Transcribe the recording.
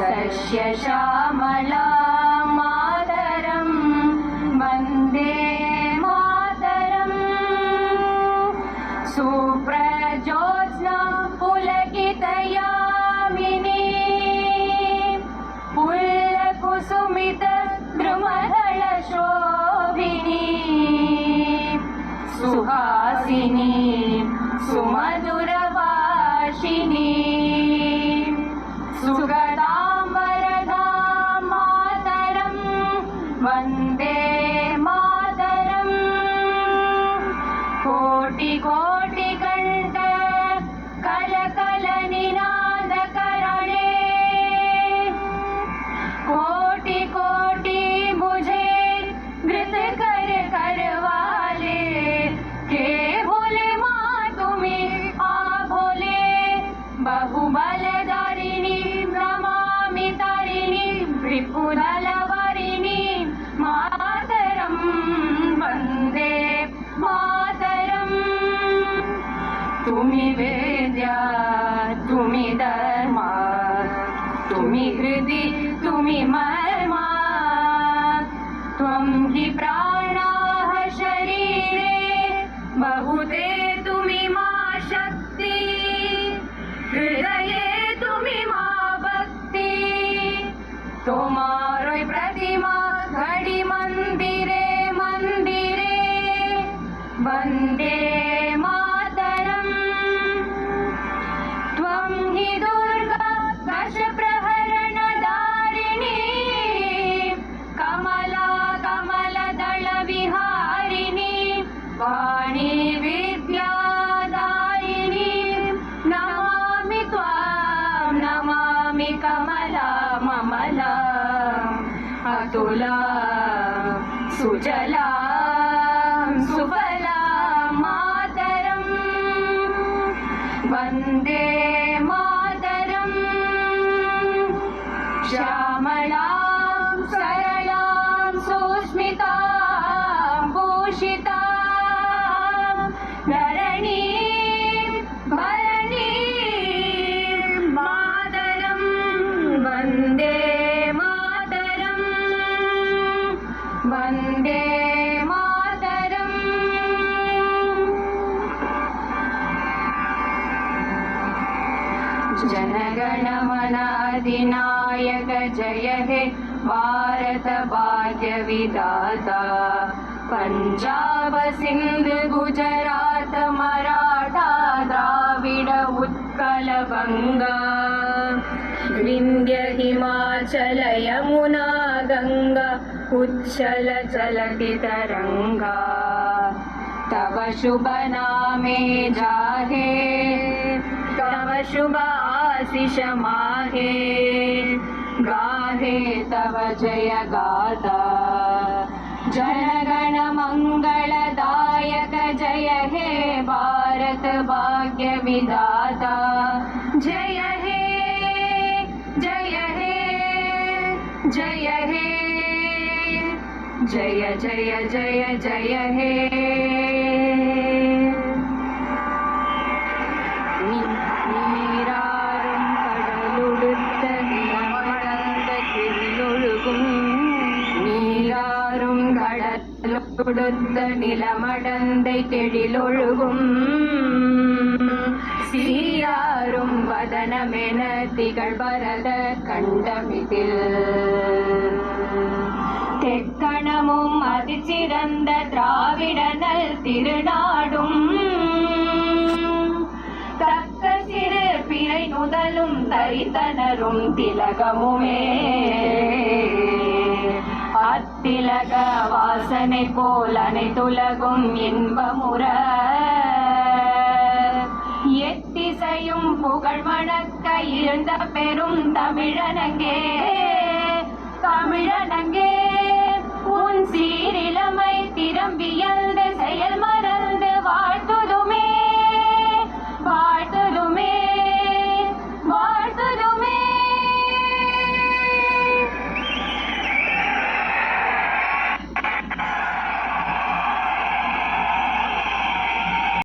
सस्यश्यामला मातरं वन्दे मातरम् सुप्रज्योत्स्ना पुलकितयामिनी पुल्लकुसुमित द्रुमदलशोभिनी सुहासिनी सुमधुरभाषिणी सुगदाम्बरदा मातरं वन्दे मातरम् कोटि कोटि कंठ कलकल निनादकरणे कोटि कोटि मुझे घृत कर करवाले के भोले माँ तुम्हें आ भोले बहुबलधारिणी नमामि तारिणी रिपुदलवारिणी मातरं वन्दे मातरम् तुम्ही वेद्या तुम्ही धर्मा तुम्ही हृदि तुम्ही मर्मा त्वं हि प्राणाः शरीरे बहुते तुम्ही मा शक्ति हृदये तुम्ही मा भक्ति तुम्हारो प्रतिमा घड़ी मंदिरे मंदिरे वन्दे मातरम् त्वं हि दुर्गा दशप्रहरणधारिणी कमला कमलदल विहारिणी वाणी विद्यादायिनी नमामि त्वां नमामि कमला ममला अतुला सुजला सुफला मातरं वन्दे मातरम् श्यामलां सरलां सुस्मितां भूषितां धरणीं भरणीं मातरं वन्दे मातरम् वन्दे मातरम् जनगण मन अधिनायक जय हे भारत भाग्य विधाता पंजाब सिंध गुजरात मराठा द्राविड उत्कल बंगा विंध्य हिमाचल यमुना गंगा उच्छल चलति तरंगा तव शुभ नामे जाहे तव शुभ आशीष माहे गाहे तव जय गाथा जनगण मंगलदायक जय हे भारत भाग्य विधाता जय हे जय हे जय हे जय जय जय जय हे கொடுத்த நிலமடந்தை கெழிலொழுகும் சீராரும் வதனமென திகழ் பரத கண்டமிதில் தெக்கணமும் அதிசிறந்த திராவிடனல் திருநாடும் தக்க சிறு பிறை நுதலும் தரித்தனரும் திலகமுமே அத்திலக வாசனை போல் அனைத்துலகும் இன்பமுற எத்திசையும் புகழ் மணக்க இருந்த பெரும் தமிழனங்கே தமிழனங்கே உன் சீரிழமை திரும்பிய